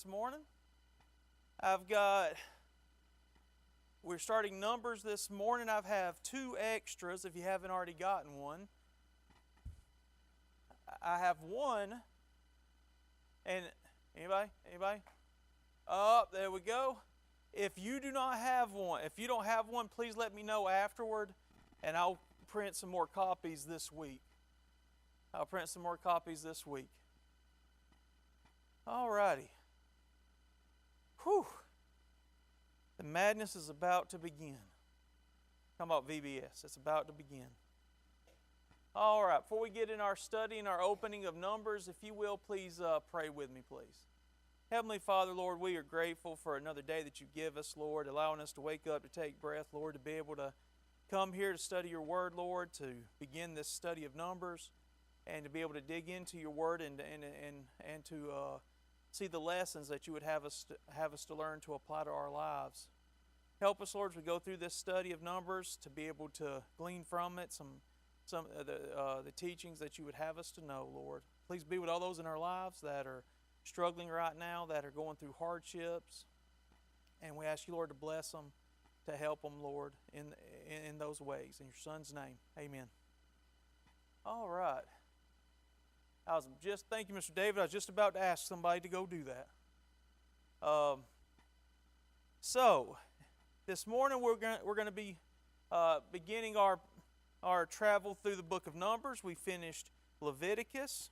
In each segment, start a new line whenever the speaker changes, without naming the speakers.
this morning. We're starting Numbers this morning. I have two extras if you haven't already gotten one. I have one, and anybody? Oh, there we go. If you do not have one, if you don't have one, please let me know afterward, and I'll print some more copies this week. All righty. Whew. The madness is about to begin. Talking about VBS. It's about to begin. All right. Before we get in our study and our opening of Numbers, if you will, please pray with me, please. Heavenly Father, Lord, we are grateful for another day that you give us, Lord, allowing us to wake up, to take breath, Lord, to be able to come here to study your word, Lord, to begin this study of Numbers, and to be able to dig into your word and to see the lessons that you would have us to learn to apply to our lives. Help us, Lord, as we go through this study of Numbers, to be able to glean from it some of the teachings that you would have us to know, Lord. Please be with all those in our lives that are struggling right now, that are going through hardships, and we ask you, Lord, to bless them, to help them, Lord, in those ways. In your Son's name, amen. All right. Thank you, Mr. David. I was just about to ask somebody to go do that. So, this morning we're going to be beginning our travel through the book of Numbers. We finished Leviticus.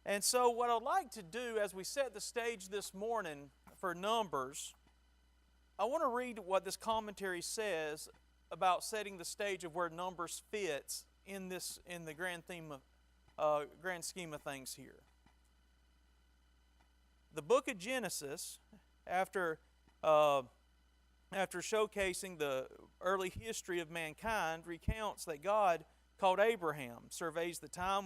And so what I'd like to do as we set the stage this morning for Numbers, I want to read what this commentary says about setting the stage of where Numbers fits in the grand scheme of things here. The book of Genesis, after showcasing the early history of mankind, recounts that God called Abraham, surveys the time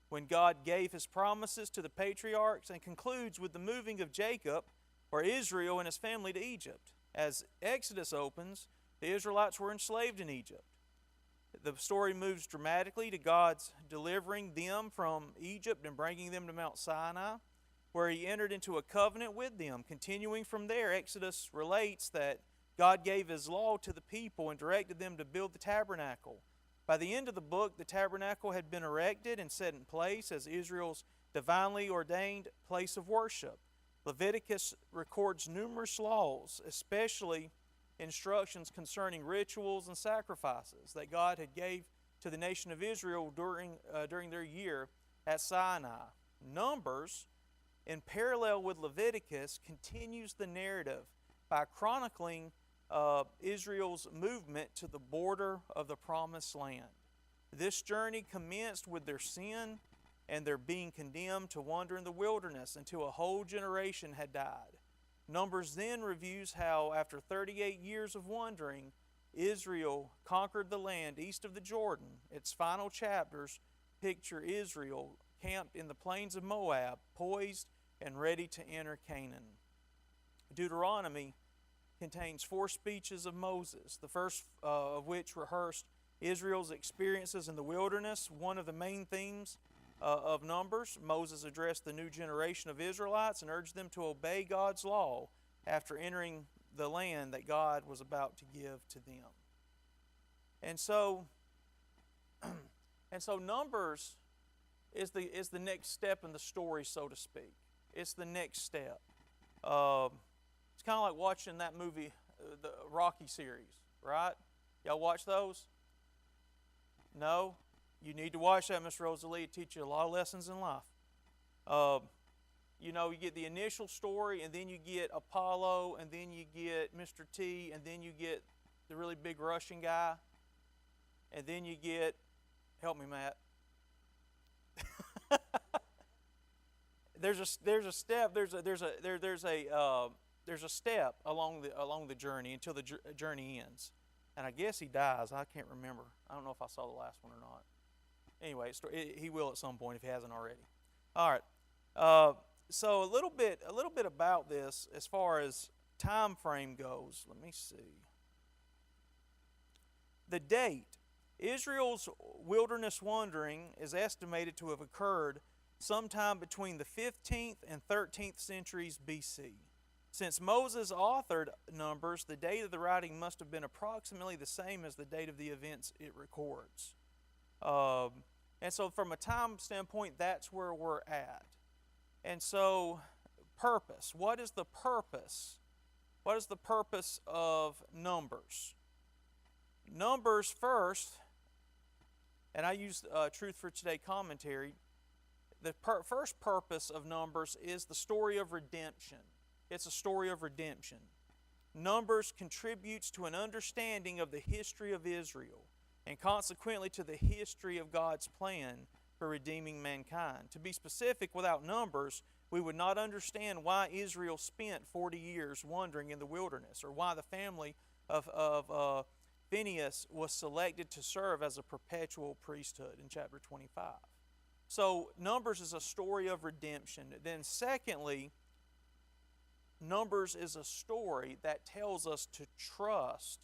when God gave his promises to the patriarchs, and concludes with the moving of Jacob, or Israel, and his family to Egypt. As Exodus opens, the Israelites were enslaved in Egypt. The story moves dramatically to God's delivering them from Egypt and bringing them to Mount Sinai, where he entered into a covenant with them. Continuing from there, Exodus relates that God gave his law to the people and directed them to build the tabernacle. By the end of the book, the tabernacle had been erected and set in place as Israel's divinely ordained place of worship. Leviticus records numerous laws, especially instructions concerning rituals and sacrifices that God had gave to the nation of Israel during their year at Sinai. Numbers, in parallel with Leviticus, continues the narrative by chronicling Israel's movement to the border of the Promised Land. This journey commenced with their sin and their being condemned to wander in the wilderness until a whole generation had died. Numbers then reviews how, after 38 years of wandering, Israel conquered the land east of the Jordan. Its final chapters picture Israel camped in the plains of Moab, poised and ready to enter Canaan. Deuteronomy contains 4 speeches of Moses, the first of which rehearsed Israel's experiences in the wilderness. One of the main themes of Numbers, Moses addressed the new generation of Israelites and urged them to obey God's law after entering the land that God was about to give to them. And so Numbers is the next step in the story, so to speak. It's the next step. It's kind of like watching that movie, the Rocky series, right? Y'all watch those? No? You need to watch that, Miss Rosalie. It teaches you a lot of lessons in life. You get the initial story, and then you get Apollo, and then you get Mr. T, and then you get the really big Russian guy, and then you get, help me, Matt. There's a step along the journey until the journey ends, and I guess he dies. I can't remember. I don't know if I saw the last one or not. Anyway, he will at some point if he hasn't already. All right. So a little bit about this as far as time frame goes. Let me see. The date. Israel's wilderness wandering is estimated to have occurred sometime between the 15th and 13th centuries BC. Since Moses authored Numbers, the date of the writing must have been approximately the same as the date of the events it records. And so from a time standpoint, that's where we're at. And so, purpose. What is the purpose? What is the purpose of Numbers? Numbers first, and I use Truth for Today commentary, the first purpose of Numbers is the story of redemption. It's a story of redemption. Numbers contributes to an understanding of the history of Israel, and consequently to the history of God's plan for redeeming mankind. To be specific, without Numbers, we would not understand why Israel spent 40 years wandering in the wilderness, or why the family of Phinehas was selected to serve as a perpetual priesthood in chapter 25. So Numbers is a story of redemption. Then secondly, Numbers is a story that tells us to trust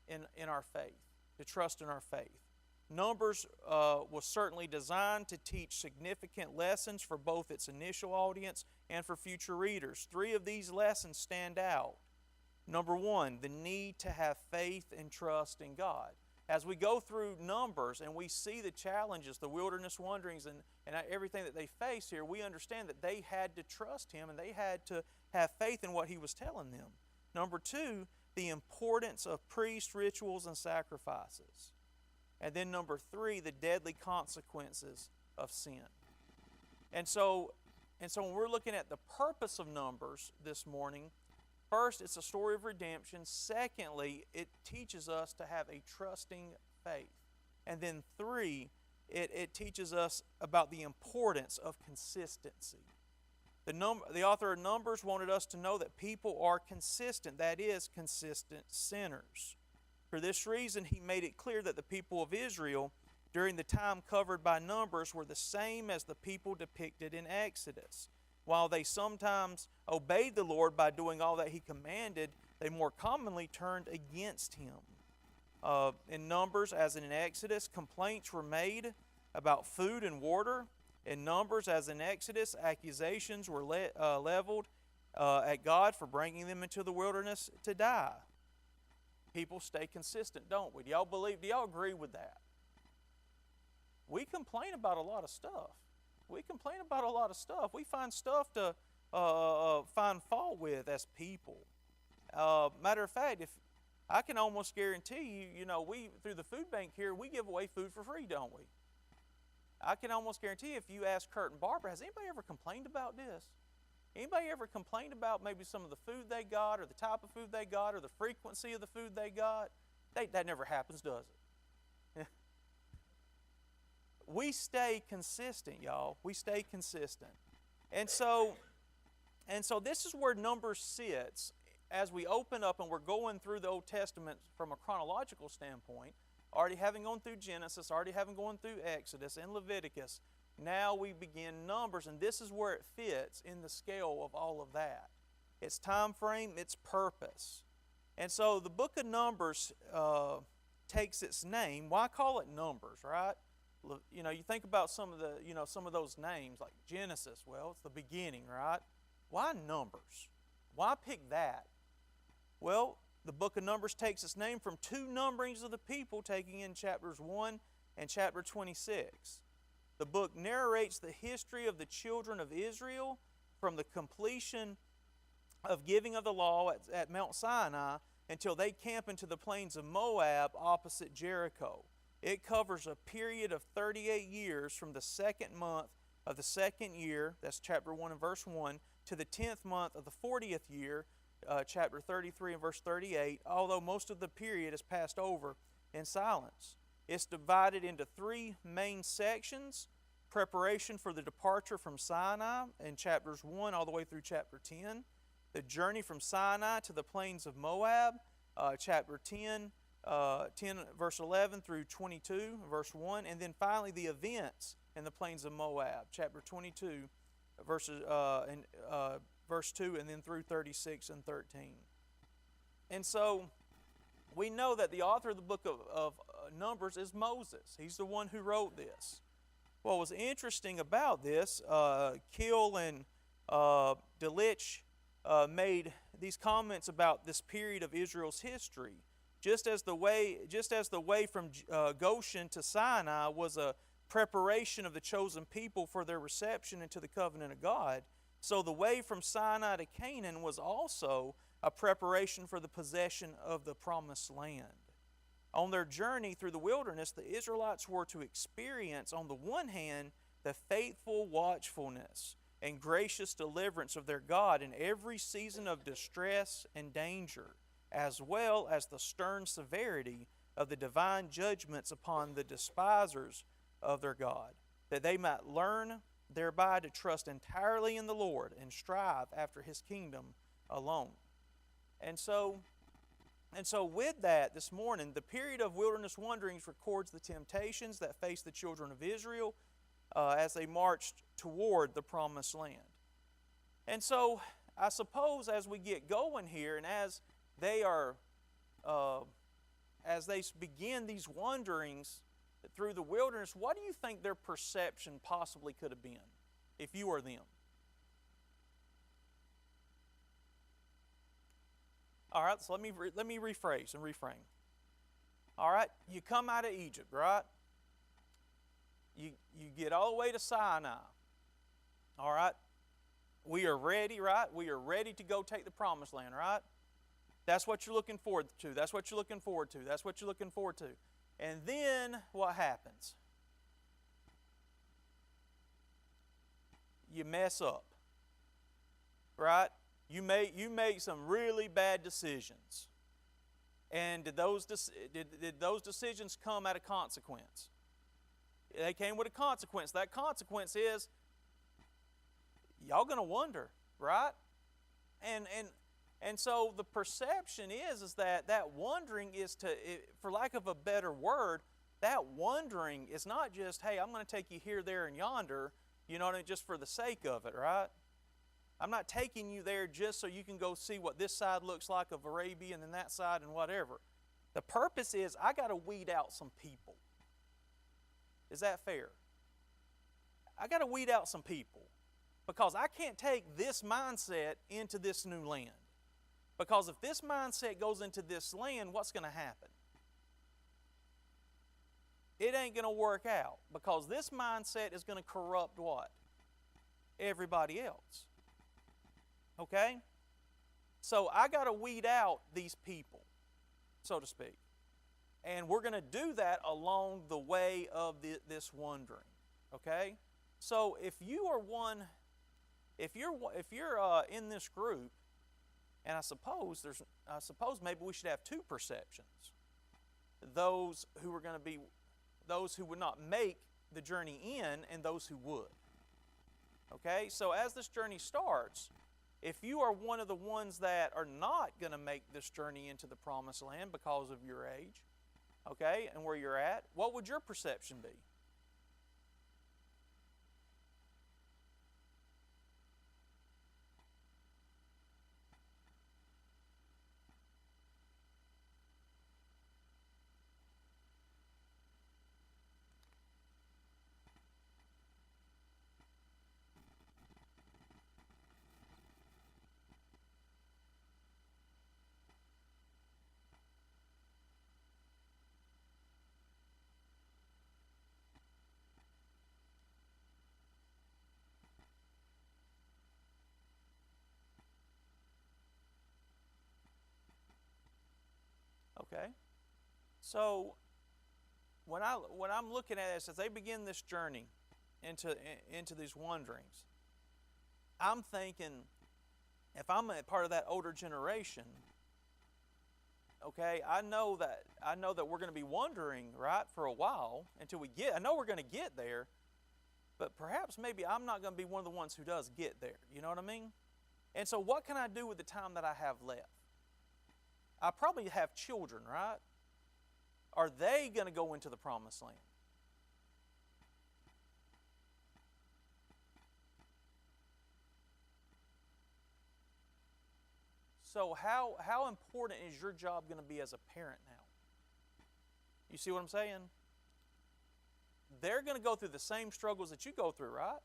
in our faith. To trust in our faith. Numbers was certainly designed to teach significant lessons for both its initial audience and for future readers. 3 of these lessons stand out. Number 1, the need to have faith and trust in God. As we go through Numbers and we see the challenges, the wilderness wanderings, and everything that they face here, we understand that they had to trust Him and they had to have faith in what He was telling them. Number 2, the importance of priest rituals and sacrifices. And then number 3, the deadly consequences of sin. And so when we're looking at the purpose of Numbers this morning, first, it's a story of redemption. Secondly, it teaches us to have a trusting faith. And then 3, it teaches us about the importance of consistency. The author of Numbers wanted us to know that people are consistent, that is, consistent sinners. For this reason, he made it clear that the people of Israel during the time covered by Numbers were the same as the people depicted in Exodus. While they sometimes obeyed the Lord by doing all that He commanded, they more commonly turned against Him. In Numbers, as in Exodus, complaints were made about food and water. In Numbers, as in Exodus, accusations were leveled at God for bringing them into the wilderness to die. People stay consistent, don't we? Do y'all agree with that? We complain about a lot of stuff. We complain about a lot of stuff. We find stuff to find fault with as people. Matter of fact, if I can almost guarantee you, we through the food bank here, we give away food for free, don't we? I can almost guarantee if you ask Kurt and Barbara, has anybody ever complained about this? Anybody ever complained about maybe some of the food they got, or the type of food they got, or the frequency of the food they got? That never happens, does it? We stay consistent, y'all. We stay consistent. And so this is where Numbers sits as we open up and we're going through the Old Testament from a chronological standpoint, already having gone through Genesis, already having gone through Exodus and Leviticus. Now we begin Numbers, and this is where it fits in the scale of all of that. Its time frame, its purpose. And so the book of Numbers takes its name. Why call it Numbers, right? You think about some of those names like Genesis. Well, it's the beginning, right? Why Numbers? Why pick that? Well, the book of Numbers takes its name from 2 numberings of the people, taking in chapters 1 and chapter 26. The book narrates the history of the children of Israel from the completion of giving of the law at Mount Sinai until they camp into the plains of Moab opposite Jericho. It covers a period of 38 years from the 2nd month of the 2nd year, that's chapter 1 and verse 1, to the 10th month of the 40th year, chapter 33 and verse 38, although most of the period is passed over in silence. It's divided into 3 main sections: preparation for the departure from Sinai in chapters 1 all the way through chapter 10, the journey from Sinai to the plains of Moab, chapter 10 verse 11 through 22, verse 1, and then finally the events in the plains of Moab, chapter 22, verse 2, and then through 36 and 13. And so we know that the author of the book of Numbers is Moses. He's the one who wrote this. what was interesting about this, Kiel and Delitzsch made these comments about this period of Israel's history. Just as the way from Goshen to Sinai was a preparation of the chosen people for their reception into the covenant of God, so the way from Sinai to Canaan was also a preparation for the possession of the promised land. On their journey through the wilderness, the Israelites were to experience, on the one hand, the faithful watchfulness and gracious deliverance of their God in every season of distress and danger, as well as the stern severity of the divine judgments upon the despisers of their God, that they might learn thereby to trust entirely in the Lord and strive after His kingdom alone. And so with that, this morning, the period of wilderness wanderings records the temptations that faced the children of Israel as they marched toward the promised land. And so I suppose as we get going here, and as they begin these wanderings through the wilderness, what do you think their perception possibly could have been if you were them? All right, so let me rephrase and reframe. All right, you come out of Egypt, right? You get all the way to Sinai. All right, we are ready, right? We are ready to go take the promised land, right? That's what you're looking forward to. That's what you're looking forward to. That's what you're looking forward to. And then what happens? You mess up, right? You make some really bad decisions. And did those decisions come at a consequence? They came with a consequence. That consequence is y'all going to wonder, right? And so the perception is that wondering is for lack of a better word, that wondering is not just, hey, I'm going to take you here, there, and yonder, you know what I mean, just for the sake of it, right? I'm not taking you there just so you can go see what this side looks like of Arabia and then that side and whatever. The purpose is I got to weed out some people. Is that fair? I got to weed out some people because I can't take this mindset into this new land. Because if this mindset goes into this land, what's going to happen? It ain't going to work out because this mindset is going to corrupt what? Everybody else. Okay? So I got to weed out these people, so to speak. And we're going to do that along the way of this wandering. Okay? So if you are if you're in this group, and I suppose maybe we should have two perceptions. Those who would not make the journey in and those who would. Okay? So as this journey starts, if you are one of the ones that are not going to make this journey into the promised land because of your age, okay, and where you're at, what would your perception be? Okay? So when I'm looking at this, as they begin this journey into these wanderings, I'm thinking, if I'm a part of that older generation, okay, I know that we're going to be wandering, right, for a while until we get. I know we're going to get there, but perhaps maybe I'm not going to be one of the ones who does get there. You know what I mean? And so, what can I do with the time that I have left? I probably have children, right? Are they going to go into the promised land? So how important is your job going to be as a parent now? You see what I'm saying? they're going to go through the same struggles that you go through, right?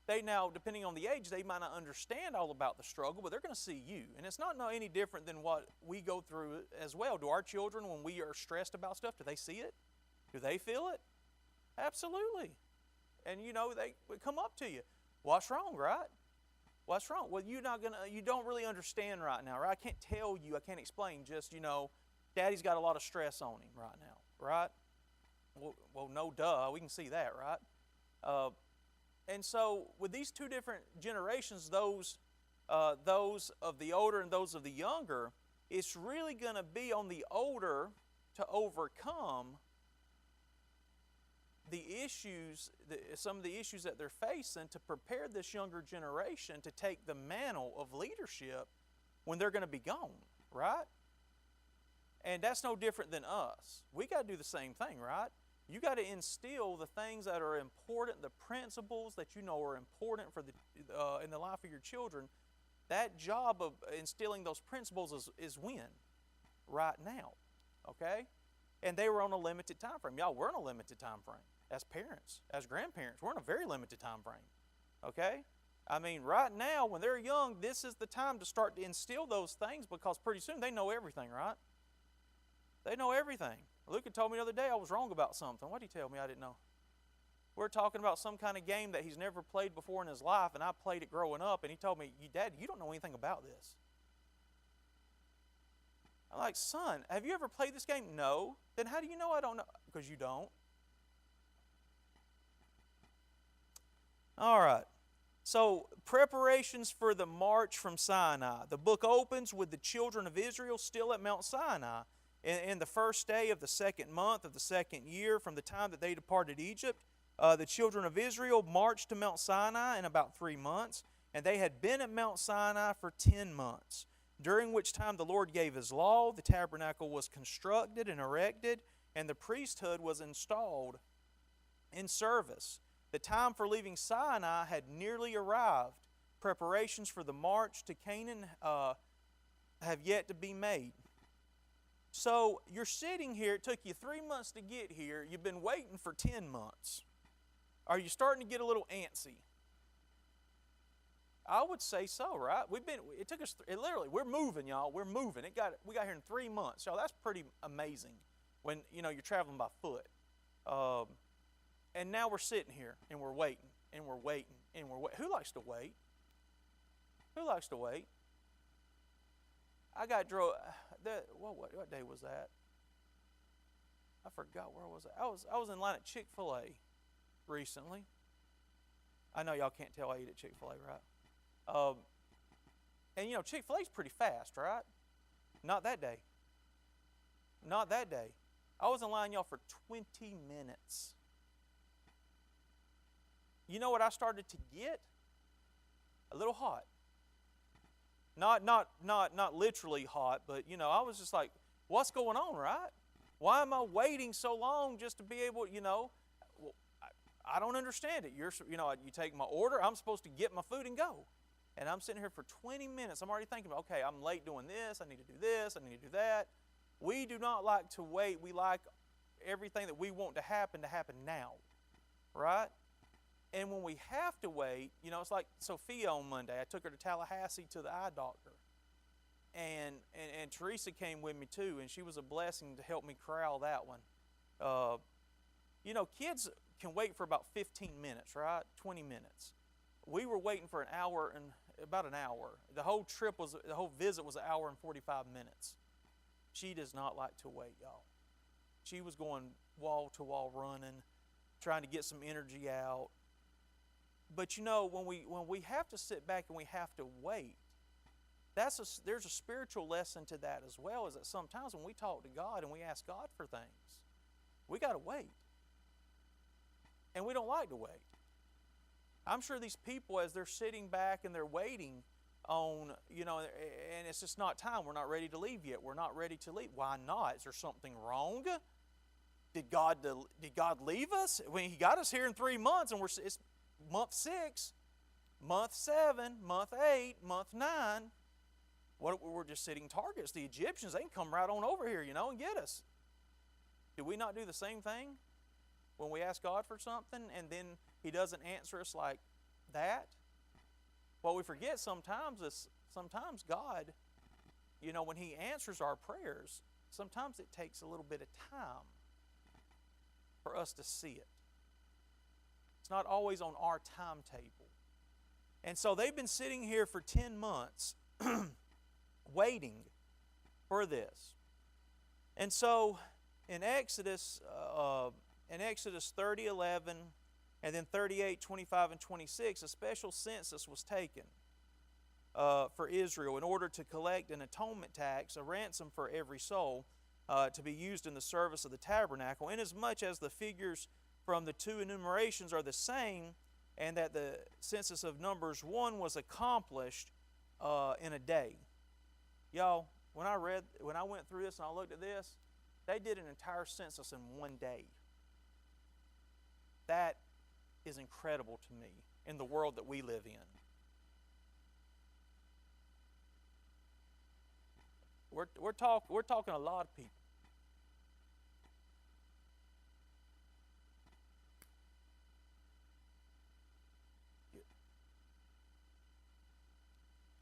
They now, depending on the age, they might not understand all about the struggle, but they're going to see you. And it's not any different than what we go through as well. Do our children, when we are stressed about stuff, do they see it? Do they feel it? Absolutely. And they come up to you. What's wrong, right? What's wrong? Well, you don't really understand right now, right? I can't tell you, I can't explain. Just, Daddy's got a lot of stress on him right now, right? Well, no duh, we can see that, right? And so with these two different generations, those of the older and those of the younger, it's really going to be on the older to overcome the issues, some of the issues that they're facing, to prepare this younger generation to take the mantle of leadership when they're going to be gone, right? And that's no different than us. We got to do the same thing, right? You got to instill the things that are important, the principles that are important for in the life of your children. That job of instilling those principles is when? Right now, okay? And they were on a limited time frame. Y'all, we're on a limited time frame. As parents, as grandparents, we're in a very limited time frame, okay? I mean, right now, when they're young, this is the time to start to instill those things, because pretty soon they know everything, right? They know everything. Luca told me the other day I was wrong about something. What did he tell me I didn't know? We're talking about some kind of game that he's never played before in his life, and I played it growing up, and he told me, Dad, you don't know anything about this. I'm like, son, have you ever played this game? No. Then how do you know I don't know? Because you don't. All right. So, preparations for the march from Sinai. The book opens with the children of Israel still at Mount Sinai. In the first day of the second month of the second year from the time that they departed Egypt, the children of Israel marched to Mount Sinai in about 3 months, and they had been at Mount Sinai for 10 months, during which time the Lord gave His law, the tabernacle was constructed and erected, and the priesthood was installed in service. The time for leaving Sinai had nearly arrived. Preparations for the march to Canaan have yet to be made. So you're sitting here, it took you 3 months to get here, you've been waiting for 10 months. Are you starting to get a little antsy? I would say so, right? It took us, literally, we're moving, y'all, we're moving. We got here in 3 months. Y'all, that's pretty amazing when, you're traveling by foot. And now we're sitting here, and we're waiting, and we're waiting, and we're waiting. Who likes to wait? Who likes to wait? I got drove. What day was that? I forgot where was I. I was in line at Chick-fil-A recently. I know y'all can't tell I eat at Chick-fil-A, right? And Chick-fil-A's pretty fast, right? Not that day. Not that day. I was in line, y'all, for 20 minutes. You know what I started to get? A little hot. Not literally hot, but I was just like, what's going on, right? Why am I waiting so long just to be able, well, I don't understand it. You take my order, I'm supposed to get my food and go. And I'm sitting here for 20 minutes. I'm already thinking, okay, I'm late doing this, I need to do this, I need to do that. We do not like to wait. We like everything that we want to happen now, right? And when we have to wait, it's like Sophia on Monday. I took her to Tallahassee to the eye doctor. And Teresa came with me too, and she was a blessing to help me corral that one. Kids can wait for about 15 minutes, right? 20 minutes. We were waiting for about an hour. The whole visit was an hour and 45 minutes. She does not like to wait, y'all. She was going wall to wall running, trying to get some energy out. But when we have to sit back and we have to wait, there's a spiritual lesson to that as well, is that sometimes when we talk to God and we ask God for things, we got to wait. And we don't like to wait. I'm sure these people, as they're sitting back and they're waiting on, and it's just not time. We're not ready to leave yet. We're not ready to leave. Why not? Is there something wrong? Did God leave us? When He got us here in 3 months, and it's month 6, month 7, month 8, month 9. We're just sitting targets. The Egyptians, they can come right on over here, and get us. Do we not do the same thing? when we ask God for something and then He doesn't answer us like that? What we forget sometimes is sometimes God, when He answers our prayers, sometimes it takes a little bit of time for us to see it. It's not always on our timetable. And so they've been sitting here for 10 months waiting for this. And so in Exodus 30:11 and then 38:25 and 26, a special census was taken for Israel in order to collect an atonement tax, a ransom for every soul, to be used in the service of the tabernacle, inasmuch as the figures from the two enumerations are the same, and that the census of Numbers 1 was accomplished in a day. Y'all, when I went through this and I looked at this, they did an entire census in one day. That is incredible to me in the world that we live in. We're talking a lot of people.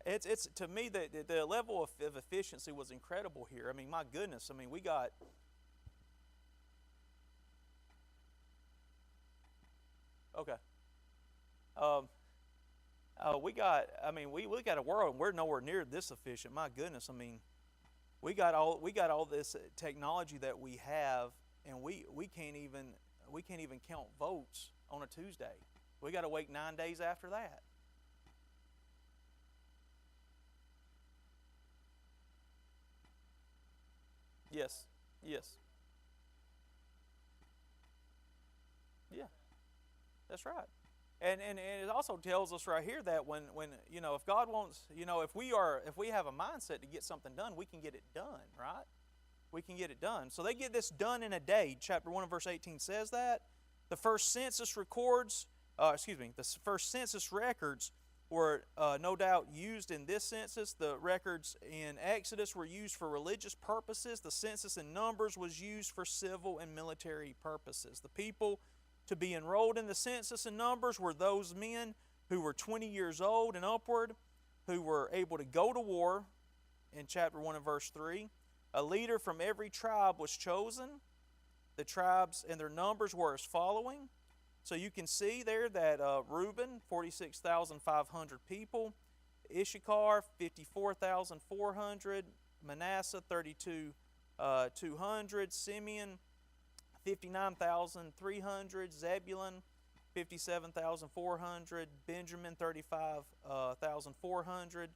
It's to me the level of efficiency was incredible here. I mean, my goodness. I mean, we got okay. We got a world, and we're nowhere near this efficient. My goodness. I mean, we got all this technology that we have, and we can't even count votes on a Tuesday. We got to wait 9 days after that. Yes. Yeah, that's right. And it also tells us right here that when if God wants, if we have a mindset to get something done, we can get it done, right? We can get it done. So they get this done in a day. Chapter 1 and verse 18 says that. The first census the first census records were no doubt used in this census. The records in Exodus were used for religious purposes. The census in Numbers was used for civil and military purposes. The people to be enrolled in the census in Numbers were those men who were 20 years old and upward, who were able to go to war, in chapter 1 and verse 3. A leader from every tribe was chosen. The tribes and their numbers were as following. So you can see there that Reuben, 46,500 people. Issachar, 54,400. Manasseh, 32,200. Simeon, 59,300. Zebulun, 57,400. Benjamin, 35,400.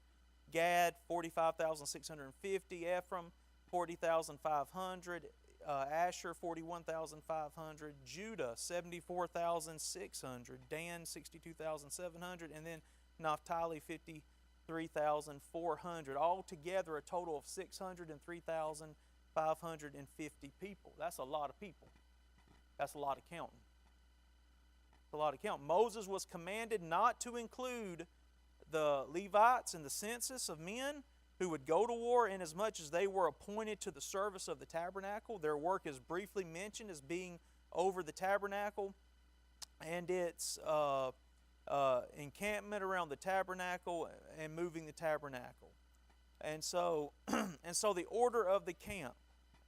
Gad, 45,650. Ephraim, 40,500. Asher, 41,500. Judah, 74,600. Dan, 62,700. And then Naphtali, 53,400. Altogether, a total of 603,550 people. That's a lot of people. That's a lot of counting. It's a lot of counting. Moses was commanded not to include the Levites in the census of men who would go to war, inasmuch as they were appointed to the service of the tabernacle. Their work is briefly mentioned as being over the tabernacle and its encampment around the tabernacle and moving the tabernacle. And so, the order of the camp.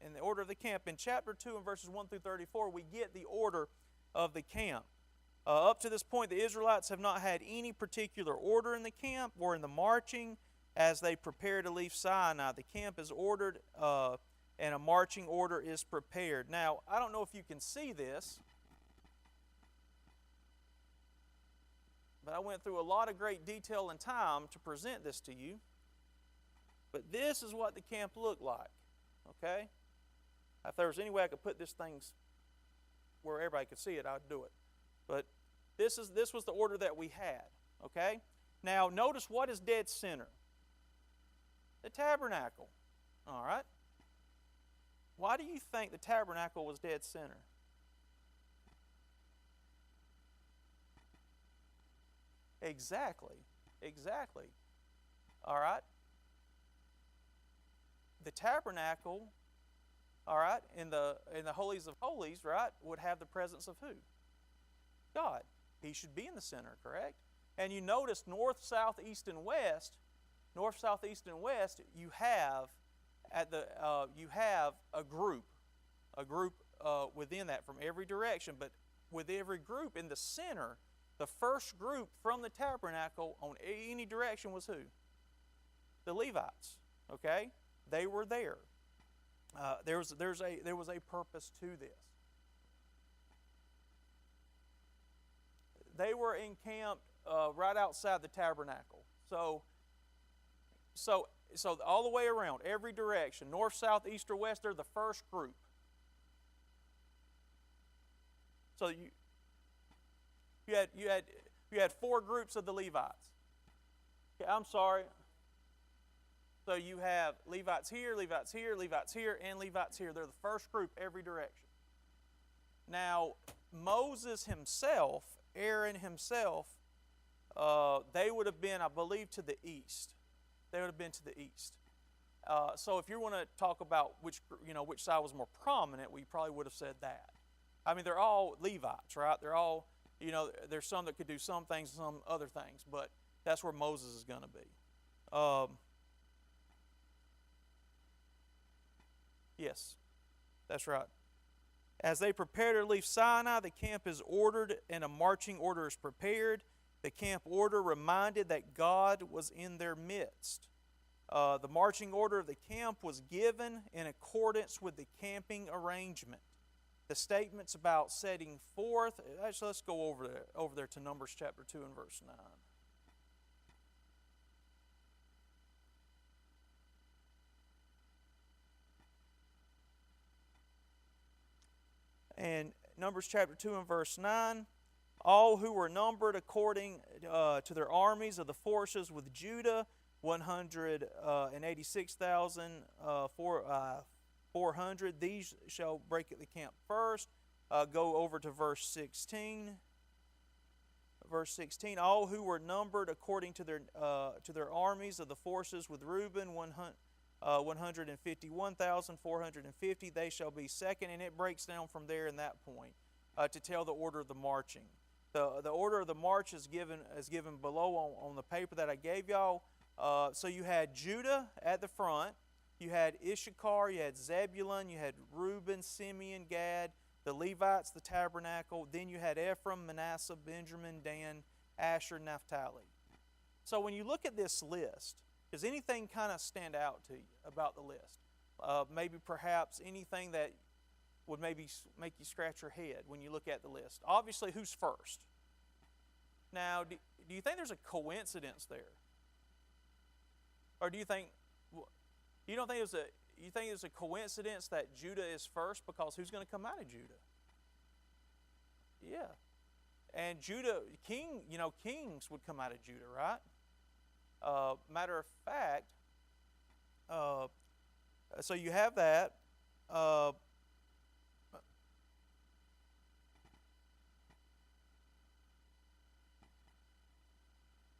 In the order of the camp, in chapter 2 and verses 1 through 34, we get the order of the camp. Up to this point, the Israelites have not had any particular order in the camp or in the marching as they prepare to leave Sinai. The camp is ordered and a marching order is prepared. Now, I don't know if you can see this, but I went through a lot of great detail and time to present this to you. But this is what the camp looked like, okay? If there was any way I could put this thing where everybody could see it, I'd do it. But this was the order that we had, okay? Now, notice what is dead center. The tabernacle, all right? Why do you think the tabernacle was dead center? Exactly. All right? The tabernacle all right, in the holies of holies, right, would have the presence of who? God. He should be in the center, correct? And you notice north, south, east, and west. North, south, east, and west. You have you have a group within that from every direction. But with every group in the center, the first group from the tabernacle on any direction was who? The Levites. Okay, they were there. There was a purpose to this. They were encamped right outside the tabernacle. So all the way around, every direction, north, south, east, or west, they're the first group. So you had 4 groups of the Levites. Okay, I'm sorry. So you have Levites here, Levites here, Levites here, and Levites here. They're the first group every direction. Now, Moses himself, Aaron himself, they would have been, I believe, to the east. They would have been to the east. So if you want to talk about which side was more prominent, we probably would have said that. I mean, they're all Levites, right? They're all, there's some that could do some things, some other things, but that's where Moses is going to be. Yes, that's right. As they prepare to leave Sinai, the camp is ordered and a marching order is prepared. The camp order reminded that God was in their midst. The marching order of the camp was given in accordance with the camping arrangement. The statements about setting forth, actually let's go over there to Numbers chapter 2 and verse 9. And Numbers chapter 2 and verse 9, all who were numbered according to their armies of the forces with Judah, 186,400. These shall break at the camp first. Go over to verse 16. Verse 16, all who were numbered according to their armies of the forces with Reuben, 151,450, they shall be second, and it breaks down from there in that point to tell the order of the marching. The order of the march is given below on the paper that I gave y'all. So you had Judah at the front, you had Issachar, you had Zebulun, you had Reuben, Simeon, Gad, the Levites, the tabernacle, then you had Ephraim, Manasseh, Benjamin, Dan, Asher, Naphtali. So when you look at this list, does anything kind of stand out to you about the list? Maybe perhaps anything that would maybe make you scratch your head when you look at the list? Obviously, who's first? Now, do you think there's a coincidence there? Or do you think it's a coincidence that Judah is first because who's going to come out of Judah? Yeah. And Judah, kings would come out of Judah, right? Matter of fact, so you have that.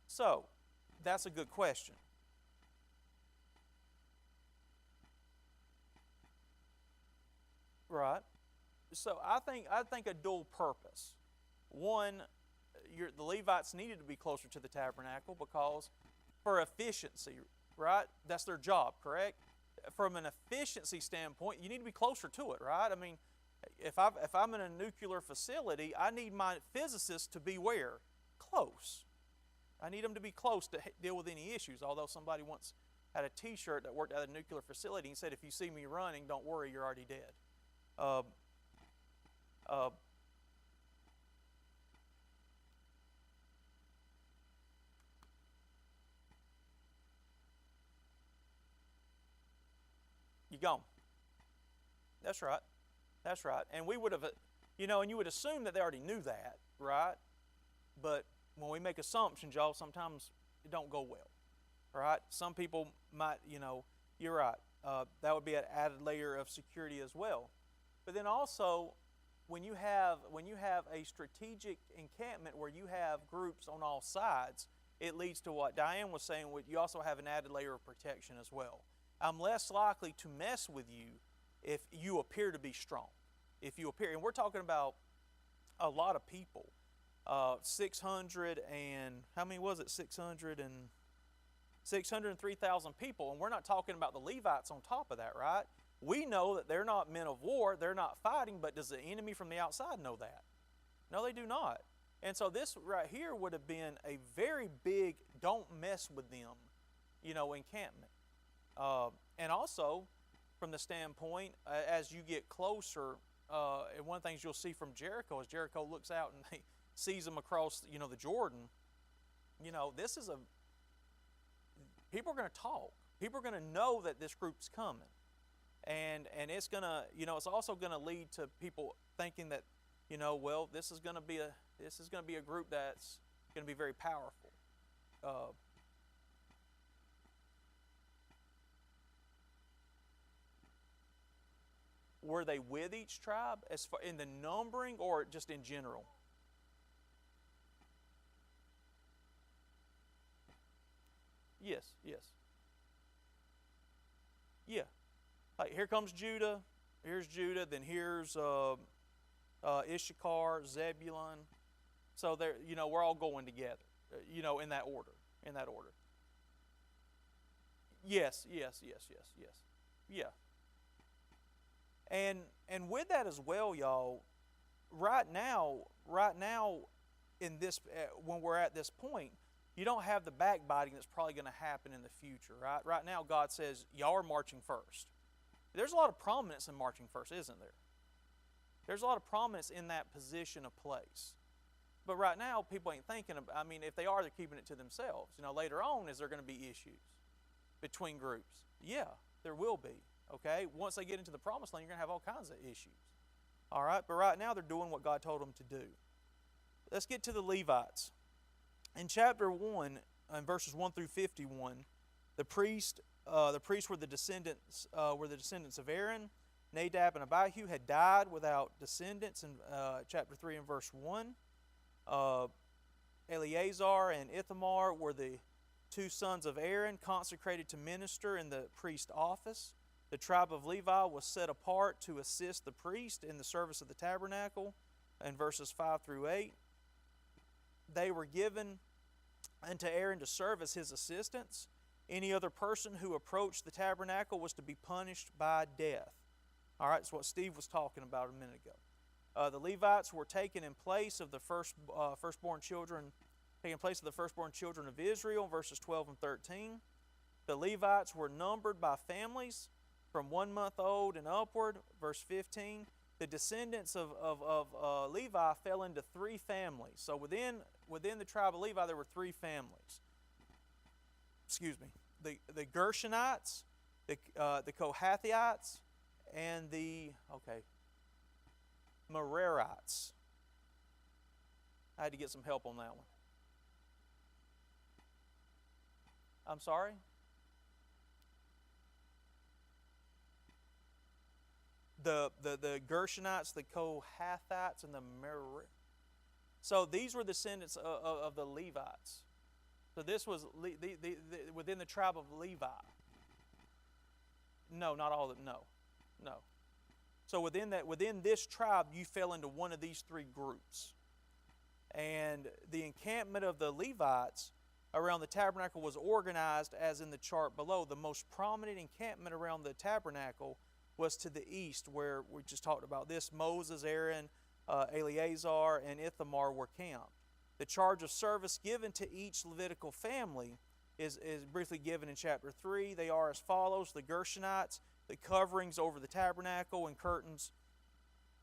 So, that's a good question. Right. So I think a dual purpose. One, the Levites needed to be closer to the tabernacle because for efficiency, right? That's their job, correct? From an efficiency standpoint, you need to be closer to it, right? I mean, if I'm in a nuclear facility, I need my physicists to be where? Close. I need them to be close to deal with any issues. Although somebody once had a T-shirt that worked at a nuclear facility and said, "If you see me running, don't worry, you're already dead." You gone. That's right. That's right. And we would have, and you would assume that they already knew that, right? But when we make assumptions, y'all, sometimes it don't go well, right? Some people might, you're right. That would be an added layer of security as well. But then also, when you have a strategic encampment where you have groups on all sides, it leads to what Diane was saying. You also have an added layer of protection as well. I'm less likely to mess with you if you appear to be strong. If you appear, and we're talking about a lot of people, 600 and, how many was it? 603,000 people, and we're not talking about the Levites on top of that, right? We know that they're not men of war, they're not fighting, but does the enemy from the outside know that? No, they do not. And so this right here would have been a very big don't mess with them, encampment. And also, from the standpoint, as you get closer, and one of the things you'll see from Jericho, as Jericho looks out and he sees them across, the Jordan, this is people are going to talk. People are going to know that this group's coming. And it's going to, it's also going to lead to people thinking that, well, this is going to be a group that's going to be very powerful. Were they with each tribe as far in the numbering or just in general? Yes. Yeah. Like here comes Judah. Here's Judah. Then here's Issachar, Zebulun. So there, we're all going together. In that order. Yes. Yeah. And with that as well, y'all. Right now, in this, when we're at this point, you don't have the backbiting that's probably going to happen in the future, right? Right now, God says, y'all are marching first. There's a lot of prominence in marching first, isn't there? There's a lot of prominence in that position of place. But right now, people ain't thinking about, if they are, they're keeping it to themselves. Later on, is there going to be issues between groups? Yeah, there will be, okay? Once they get into the promised land, you're going to have all kinds of issues. All right, but right now, they're doing what God told them to do. Let's get to the Levites. In chapter 1, in verses 1 through 51, the priests were the descendants of Aaron. Nadab and Abihu had died without descendants in chapter 3 and verse 1. Eleazar and Ithamar were the two sons of Aaron, consecrated to minister in the priest office. The tribe of Levi was set apart to assist the priest in the service of the tabernacle in verses 5 through 8. They were given unto Aaron to serve as his assistants. Any other person who approached the tabernacle was to be punished by death. All right, that's what Steve was talking about a minute ago. The Levites were taken in place of the firstborn children of Israel, verses 12 and 13. The Levites were numbered by families from 1 month old and upward, verse 15. The descendants of Levi fell into three families. So within the tribe of Levi, there were three families. The Gershonites, the Kohathites, and the Merarites. I had to get some help on that one. I'm sorry? The Gershonites, the Kohathites, and the Merarites. So these were descendants of the Levites. So this was within the tribe of Levi. No, not all of them. No. So within this tribe, you fell into one of these three groups. And the encampment of the Levites around the tabernacle was organized as in the chart below. The most prominent encampment around the tabernacle was to the east, where we just talked about this. Moses, Aaron, Eleazar, and Ithamar were camped. The charge of service given to each Levitical family is briefly given in chapter 3. They are as follows: the Gershonites, the coverings over the tabernacle and curtains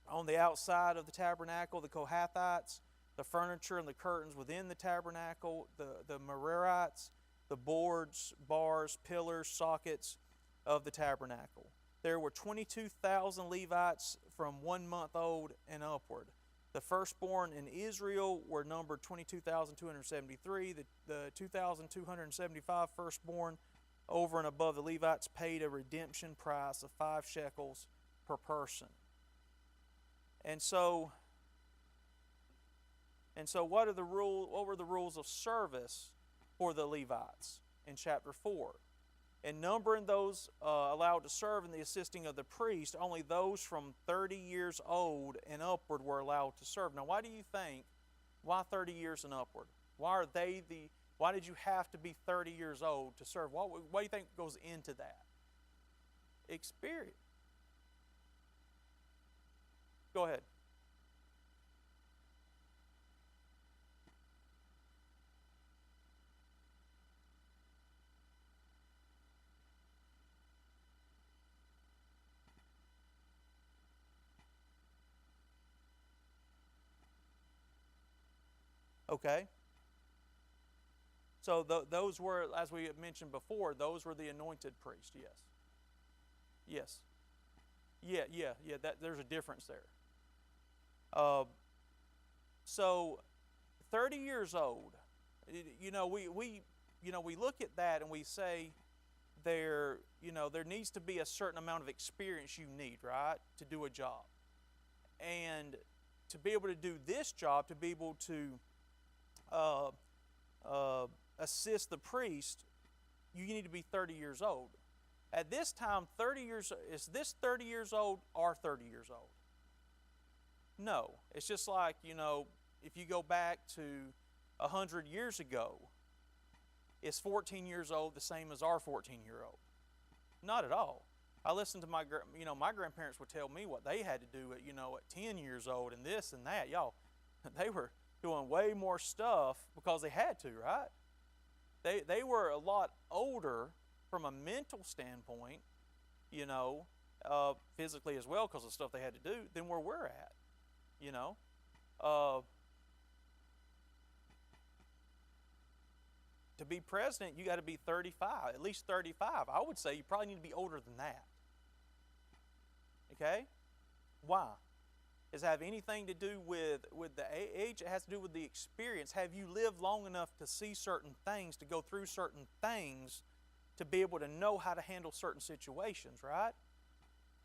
on the outside of the tabernacle; the Kohathites, the furniture and the curtains within the tabernacle; the Merarites, the boards, bars, pillars, sockets of the tabernacle. There were 22,000 Levites from 1 month old and upward. The firstborn in Israel were numbered 22,273. The 2,275 firstborn over and above the Levites paid a redemption price of 5 shekels per person. And so what were the rules of service for the Levites in chapter 4? And numbering those allowed to serve in the assisting of the priest, only those from 30 years old and upward were allowed to serve. Now, why do you think, why 30 years and upward? Why did you have to be 30 years old to serve? What do you think goes into that? Experience. Go ahead. Okay. So those were, as we mentioned before, those were the anointed priests. Yes. Yes. Yeah. There's a difference there. Uh, so, 30 years old. We look at that and we say there needs to be a certain amount of experience you need, right, to do a job, and to be able to do this job, to be able to uh, assist the priest, you need to be 30 years old. At this time, 30 years, is this 30 years old or 30 years old? No. It's just like, if you go back to 100 years ago, is 14 years old the same as our 14-year-old? Not at all. I listened to my grandparents would tell me what they had to do at 10 years old and this and that. Y'all, they were doing way more stuff because they had to, right? They were a lot older from a mental standpoint, physically as well because of the stuff they had to do than where we're at, To be president, you got to be 35, at least 35. I would say you probably need to be older than that. Okay? Why? Does it have anything to do with the age? It has to do with the experience. Have you lived long enough to see certain things, to go through certain things, to be able to know how to handle certain situations, right?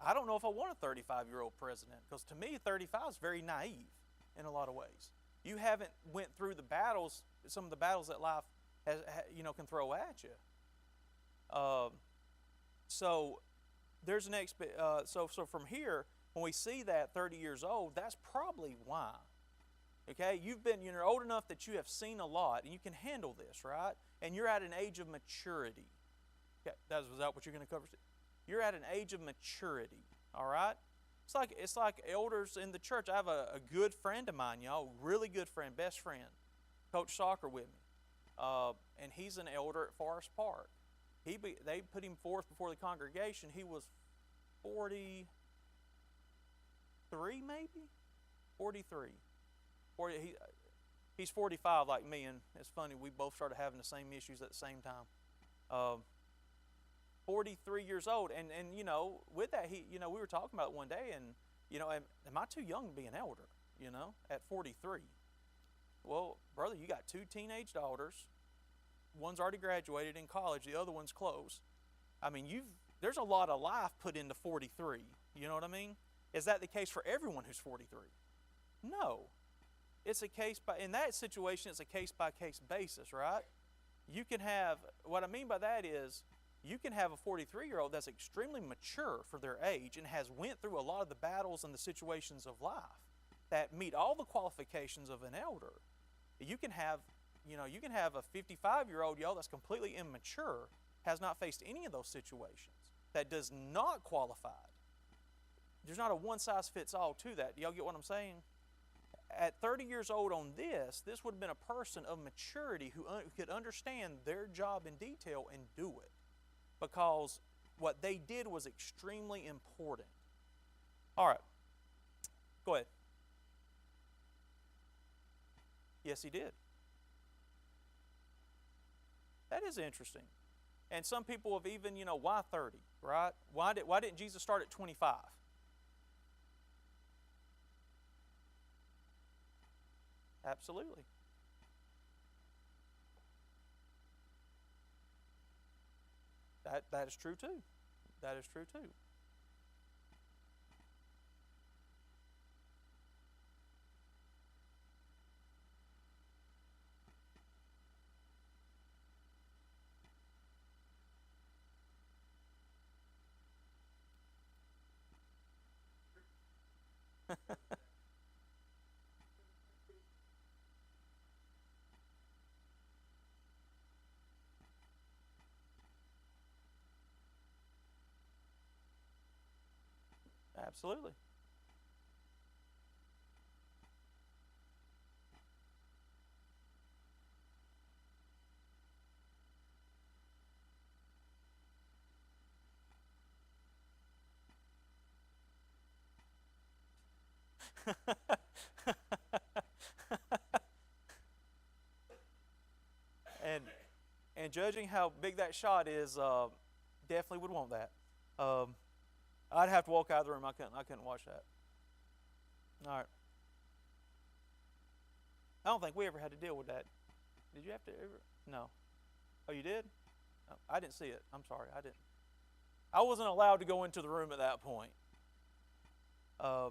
I don't know if I want a 35-year-old president, because to me, 35 is very naive in a lot of ways. You haven't went through the battles, some of the battles that life can throw at you. So there's an so from here, when we see that 30 years old, that's probably why. Okay, you're old enough that you have seen a lot and you can handle this, right? And you're at an age of maturity. Okay, was that what you're going to cover? You're at an age of maturity. All right. It's like elders in the church. I have a good friend of mine, y'all, really good friend, best friend, coached soccer with me. And he's an elder at Forest Park. They put him forth before the congregation. He was 43, maybe? 43. He's 45 like me, and it's funny, we both started having the same issues at the same time. 43 years old, and with that, we were talking about it one day, and am I too young to be an elder? At 43. Well, brother, you got 2 teenage daughters. One's already graduated in college. The other one's close. I mean, there's a lot of life put into 43. You know what I mean? Is that the case for everyone who's 43? No. It's in that situation, it's a case-by-case basis, right? You can have, what I mean by that is, you can have a 43-year-old that's extremely mature for their age and has went through a lot of the battles and the situations of life that meet all the qualifications of an elder. You can have a 55-year-old, y'all, that's completely immature, has not faced any of those situations, that does not qualify. There's not a one-size-fits-all to that. Do y'all get what I'm saying? At 30 years old on this would have been a person of maturity who could understand their job in detail and do it, because what they did was extremely important. All right. Go ahead. Yes, he did. That is interesting. And some people have even, why 30, right? Why didn't Jesus start at 25? Absolutely. That is true too. That is true too. Absolutely. and and judging how big that shot is, definitely would want that. Um, I'd have to walk out of the room. I couldn't watch that. All right. I don't think we ever had to deal with that. Did you have to ever? No. Oh, you did? Oh, I didn't see it. I'm sorry. I didn't. I wasn't allowed to go into the room at that point. Uh,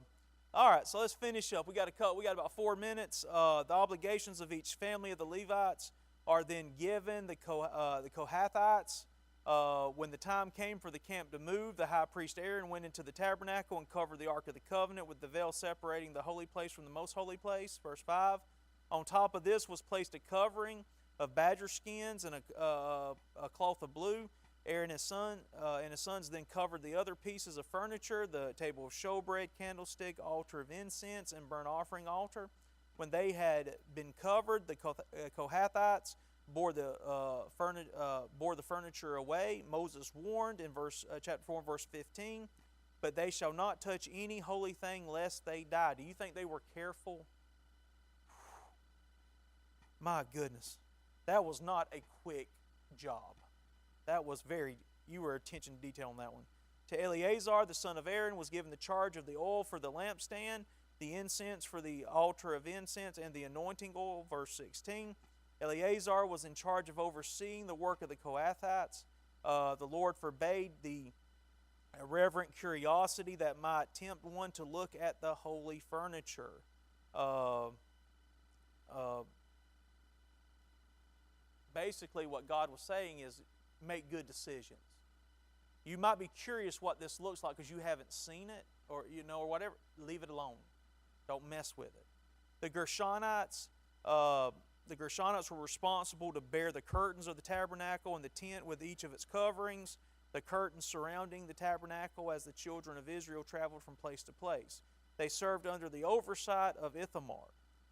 all right, so let's finish up. We got about 4 minutes. The obligations of each family of the Levites are then given the Kohathites. When the time came for the camp to move, the high priest Aaron went into the tabernacle and covered the Ark of the Covenant with the veil separating the holy place from the most holy place. Verse 5. On top of this was placed a covering of badger skins and a cloth of blue. Aaron and his sons then covered the other pieces of furniture, the table of showbread, candlestick, altar of incense, and burnt offering altar. When they had been covered, the Kohathites bore the furniture away. Moses warned in chapter 4, verse 15, "But they shall not touch any holy thing lest they die." Do you think they were careful? My goodness, that was not a quick job. That was you were attention to detail on that one. To Eleazar, the son of Aaron, was given the charge of the oil for the lampstand, the incense for the altar of incense, and the anointing oil. Verse 16. Eleazar was in charge of overseeing the work of the Kohathites. The Lord forbade the irreverent curiosity that might tempt one to look at the holy furniture. Basically, what God was saying is, make good decisions. You might be curious what this looks like because you haven't seen it, or whatever. Leave it alone. Don't mess with it. The Gershonites were responsible to bear the curtains of the tabernacle and the tent with each of its coverings, the curtains surrounding the tabernacle as the children of Israel traveled from place to place. They served under the oversight of Ithamar.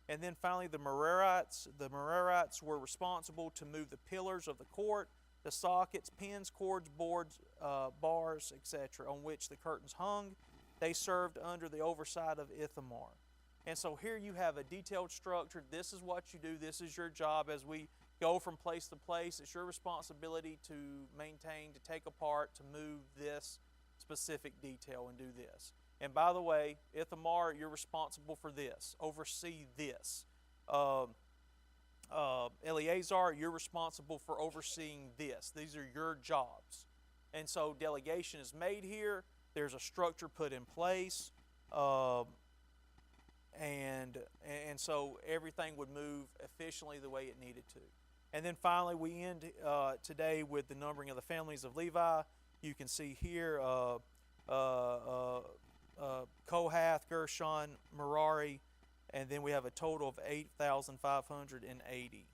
And then finally, the Merarites. The Merarites were responsible to move the pillars of the court, the sockets, pins, cords, boards, bars, etc., on which the curtains hung. They served under the oversight of Ithamar. And so here you have a detailed structure. This is what you do. This is your job as we go from place to place. It's your responsibility to maintain, to take apart, to move this specific detail and do this. And by the way, Ithamar, you're responsible for this. Oversee this. Eleazar, you're responsible for overseeing this. These are your jobs. And so delegation is made here. There's a structure put in place. And so everything would move efficiently the way it needed to. And then finally, we end today with the numbering of the families of Levi. You can see here Kohath, Gershon, Merari, and then we have a total of 8,580.